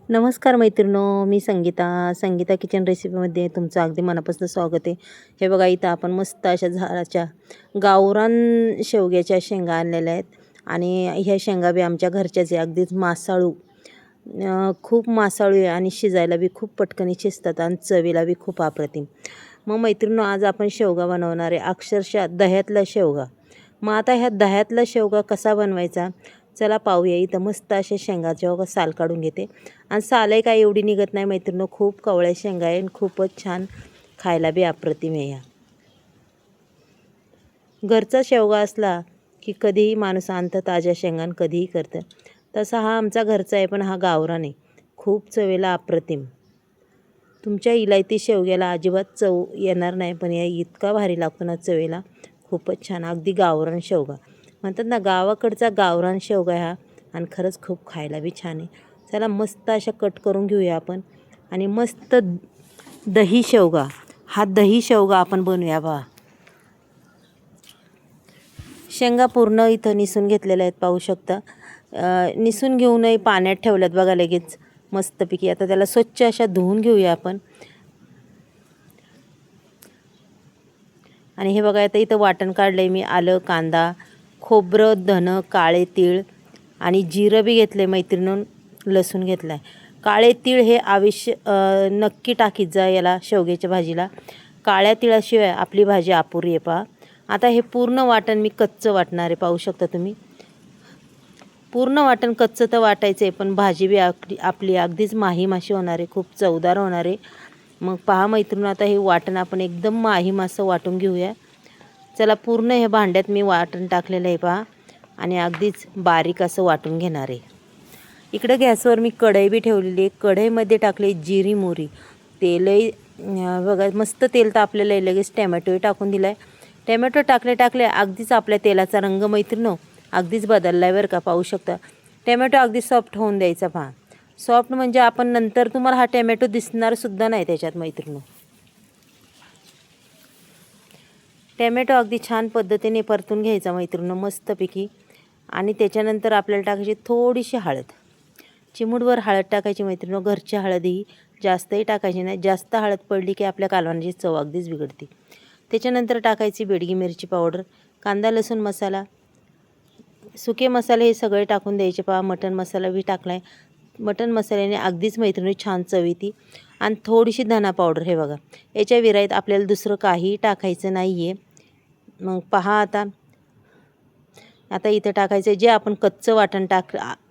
नमस्कार मैत्रिणो, मी संगीता किचन रेसिपीमध्ये तुमचं अगदी मनापासून स्वागत आहे. हे बघा, इथं आपण मस्त अशा झाडाच्या गावरान शेवग्याच्या शेंगा आणलेल्या आहेत आणि ह्या शेंगा बी आमच्या घरच्याच आहे. अगदीच मासाळू, खूप मासाळू आहे आणि शिजायला बी खूप पटकन शिजतात आणि चवीला बी खूप अप्रतिम. मग मैत्रिणो, आज आपण शेवगा बनवणार आहे, अक्षरशः दह्यातला शेवगा. मग आता ह्या दह्यातला शेवगा कसा बनवायचा, चला पाहूया. इथं मस्त अशा शेंगाच्या बघा साल काढून घेते आणि सालही काय एवढी निघत नाही मैत्रिणीनं. खूप कवळ्या शेंगा आहे आणि खूपच छान, खायला बी अप्रतिम आहे. ह्या घरचा शेवगा असला की कधीही माणूस आणतं ताज्या शेंगान, कधीही करतं. तसा हा आमचा घरचा आहे, पण हा गावरान आहे. खूप चवेला अप्रतिम. तुमच्या इलायती शेवग्याला अजिबात चव येणार नाही, पण या इतका भारी लागतो ना चवेला, खूपच छान. अगदी गावरान शेवगा म्हणतात ना, गावाकडचा गावरान शेवगा हा, आणि खरंच खूप खायला बी छान आहे. चला मस्त अशा कट करून घेऊया आपण आणि मस्त दही शेवगा, हा दही शेवगा आपण बनवूया. पहा, शेंगा पूर्ण इथं निसून घेतलेल्या आहेत, पाहू शकता. निसून घेऊनही पाण्यात ठेवल्यात बघा लगेच मस्तपैकी. आता त्याला स्वच्छ अशा धुवून घेऊया आपण. आणि हे बघा, आता इथं वाटण काढलं आहे मी. आलं, कांदा, खोबरं, धनं, काळे तीळ आणि जिरं बी घेतलं आहे मैत्रिणीनं. लसूण घेतला आहे. काळे तीळ हे नक्की टाकीत जा याला, शेवग्याच्या भाजीला. काळ्या तिळाशिवाय आपली भाजी अपुरी आहे. पहा, आता हे पूर्ण वाटण मी कच्चं वाटणार आहे, पाहू शकता तुम्ही. पूर्ण वाटण कच्चं तर वाटायचं आहे, पण भाजी बी आपली अगदीच माही माशी होणार आहे, खूप चवदार होणार आहे. मग पहा मैत्रिणी, आता हे वाटण आपण एकदम माही मासं वाटून घेऊया. चला, पूर्ण हे भांड्यात मी वाटण टाकलेलं आहे पहा, आणि अगदीच बारीक असं वाटून घेणार आहे. इकडं गॅसवर मी कढई बी ठेवलेली आहे. कढईमध्ये टाकले जिरी मोहरी, तेलही बघा मस्त तेल तापलेलं आहे. लगेच टॅमॅटोही टाकून दिला आहे. टॅमॅटो टाकले अगदीच आपल्या तेलाचा रंग मैत्रिणो अगदीच बदलला आहे बरं का, पाहू शकता. टॅमॅटो अगदी सॉफ्ट होऊन द्यायचा. पहा, सॉफ्ट म्हणजे आपण नंतर तुम्हाला हा टॅमॅटो दिसणारसुद्धा नाही त्याच्यात मैत्रिणो. टॅमॅटो अगदी छान पद्धतीने परतून घ्यायचा मैत्रिणो मस्तपैकी. आणि त्याच्यानंतर आपल्याला टाकायची थोडीशी हळद, चिमूटभर हळद टाकायची मैत्रिणो. घरची हळदही जास्तही टाकायची नाही, जास्त हळद पडली की आपल्या कालवणाची चव अगदीच बिघडते. त्याच्यानंतर टाकायची बेडगी मिरची पावडर, कांदा लसूण मसाला, सुके मसाले हे सगळे टाकून द्यायचे. पहा, मटण मसाला बी टाकला आहे. मटण मसाल्याने अगदीच मैत्रिणी छान चव येते. आणि थोडीशी धना पावडर, हे बघा, याच्या विराईत आपल्याला दुसरं काहीही टाकायचं नाही आहे. मग पहा, आता इथं टाकायचं आहे जे आपण कच्चं वाटण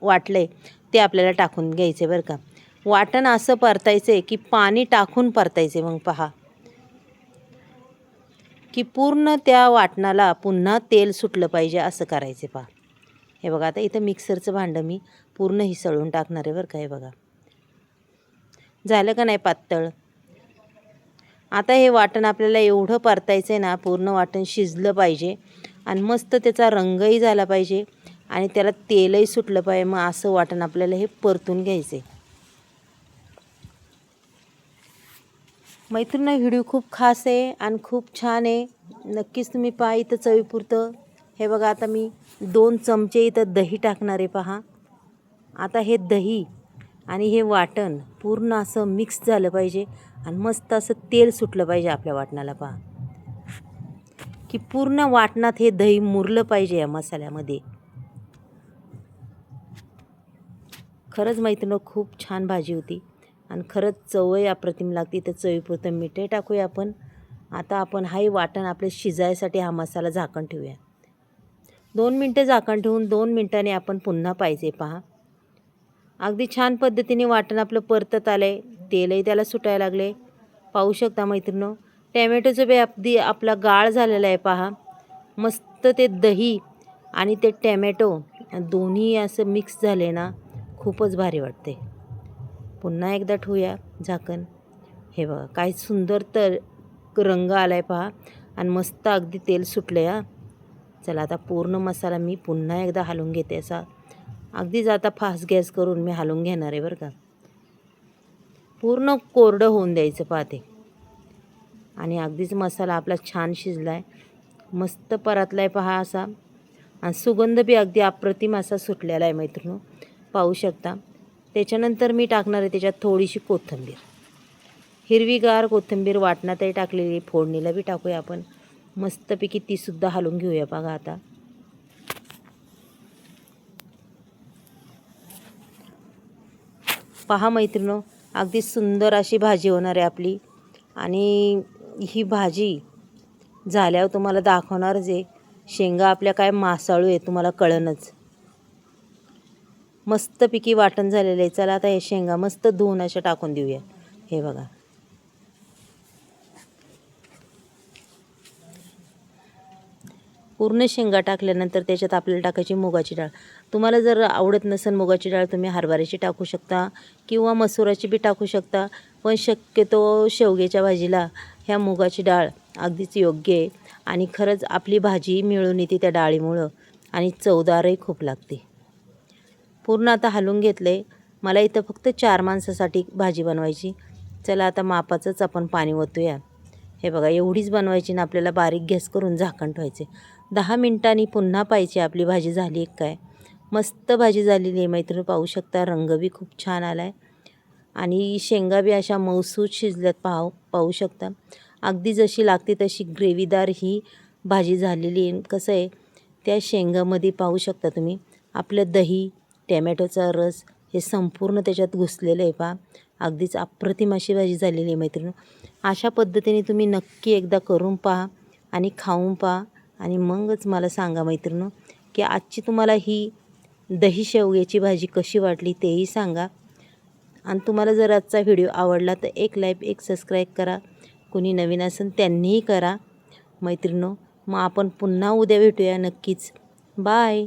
वाटलं आहे ते आपल्याला टाकून घ्यायचं आहे बरं का. वाटण असं परतायचं आहे की पाणी टाकून परतायचं आहे. मग पहा की पूर्ण त्या वाटणाला पुन्हा तेल सुटलं पाहिजे, असं करायचं. पहा, हे बघा, आता इथं मिक्सरचं भांडं मी पूर्ण हिसळून टाकणार आहे बरं का. हे बघा, झालं का नाही पातळ. आता हे वाटण आपल्याला एवढं परतायचं आहे ना, पूर्ण वाटण शिजलं पाहिजे आणि मस्त त्याचा रंगही झाला पाहिजे आणि त्याला तेलही सुटलं पाहिजे. मग असं वाटण आपल्याला हे परतून घ्यायचं आहे. मैत्रिणी, व्हिडिओ खूप खास आहे आणि खूप छान आहे, नक्कीच तुम्ही पहा. इथं चवीपुरतं हे बघा, आता मी 2 चमचे इथं दही टाकणार आहे. पहा, आता हे दही आणि हे वाटण पूर्ण असं मिक्स झालं पाहिजे आणि मस्त असं तेल सुटलं पाहिजे आपल्या वाटणाला. पहा की पूर्ण वाटणात हे दही मुरलं पाहिजे या मसाल्यामध्ये. खरंच मैत्रिणी, खूप छान भाजी होती आणि खरंच चवही अप्रतिम लागते. तर चवीपुरतं मीठही टाकूया आपण. आता आपण हाही वाटण आपले शिजायसाठी हा मसाला झाकण ठेवूया. 2 मिनटं झाकण ठेवून 2 मिनटांनी आपण पुन्हा पाहिजे. पहा, अगदी छान पद्धतीने वाटण आपलं परतत आलं आहे, तेलही त्याला सुटायला लागले, पाहू शकता मैत्रिणी. टॅमॅटोचं बी अगदी आपला गाळ झालेला आहे. पहा, मस्त ते दही आणि ते टॅमॅटो दोन्ही असं मिक्स झाले ना, खूपच भारी वाटते. पुन्हा एकदा ठेवूया झाकण. हे बघा, काय सुंदर तर रंग आला आहे. पहा, आणि मस्त अगदी तेल सुटलं आहे. चला, आता पूर्ण मसाला मी पुन्हा एकदा हलवून घेते. असा अगदीच आता फास्ट गॅस करून मी हलवून घेणार आहे बरं का. पूर्ण कोरडं होऊन द्यायचं पाहते. आणि अगदीच मसाला आपला छान शिजला आहे, मस्त परतला आहे. पहा असा, आणि सुगंध बी अगदी अप्रतिम असा सुटलेला आहे मैत्रिणी, पाहू शकता. त्याच्यानंतर मी टाकणार आहे त्याच्यात थोडीशी कोथिंबीर, हिरवीगार कोथिंबीर वाटणातही टाकलेली, फोडणीला बी टाकूया आपण. मस्तपैकी तीसुद्धा हलवून घेऊया बघा. आता पहा मैत्रिणो, अगदी सुंदर अशी भाजी होणार आहे आपली. आणि ही भाजी झाल्यावर तुम्हाला दाखवणारच आहे. शेंगा आपल्या काय मासाळू आहे तुम्हाला कळणच. मस्तपैकी वाटण झालेलं आहे. चला आता हे शेंगा मस्त धुवून अशा टाकून देऊया. हे बघा, पूर्ण शेंगा टाकल्यानंतर त्याच्यात आपल्याला टाकायची मुगाची डाळ. तुम्हाला जर आवडत नसेल मुगाची डाळ, तुम्ही हरभऱ्याची टाकू शकता किंवा मसुराची बी टाकू शकता. पण शक्यतो शेवग्याच्या भाजीला ह्या मुगाची डाळ अगदीच योग्य आहे. आणि खरंच आपली भाजी मिळून येते त्या डाळीमुळं आणि चवदारही खूप लागते. पूर्ण आता हलवून घेतलं आहे. मला इथं फक्त 4 माणसासाठी भाजी बनवायची. चला आता मापाचंच आपण पाणी ओतूया. हे बघा, एवढीच बनवायची ना आपल्याला. बारीक गॅस करून झाकण ठेवायचे. 10 मिनिटांनी पुन्हा पाहायची आपली भाजी झाली आहे काय. मस्त भाजी झालेली आहे मैत्रिणी, पाहू शकता. रंग बी खूप छान आला आहे आणि शेंगा बी अशा मऊसूत शिजल्यात. पाहू शकता. अगदी जशी लागते तशी ग्रेव्हीदार ही भाजी झालेली आहे. कसं आहे, त्या शेंगामध्ये पाहू शकता तुम्ही आपलं दही, टॅमॅटोचा रस हे संपूर्ण त्याच्यात घुसलेलं आहे. पहा, अगदीच अप्रतिम अशी भाजी झालेली आहे मैत्रिणी. अशा पद्धतीने तुम्ही नक्की एकदा करून पहा आणि खाऊन पहा आणि मगच मला सांगा मैत्रिणी की आजची तुम्हाला ही दही शेवग्याची भाजी कशी वाटली तेही सांगा. आणि तुम्हाला जर आजचा व्हिडिओ आवडला तर एक लाईक, एक सबस्क्राईब करा. कुणी नवीन असेल त्यांनीही करा मैत्रिणी. मग आपण पुन्हा उद्या भेटूया नक्कीच. बाय.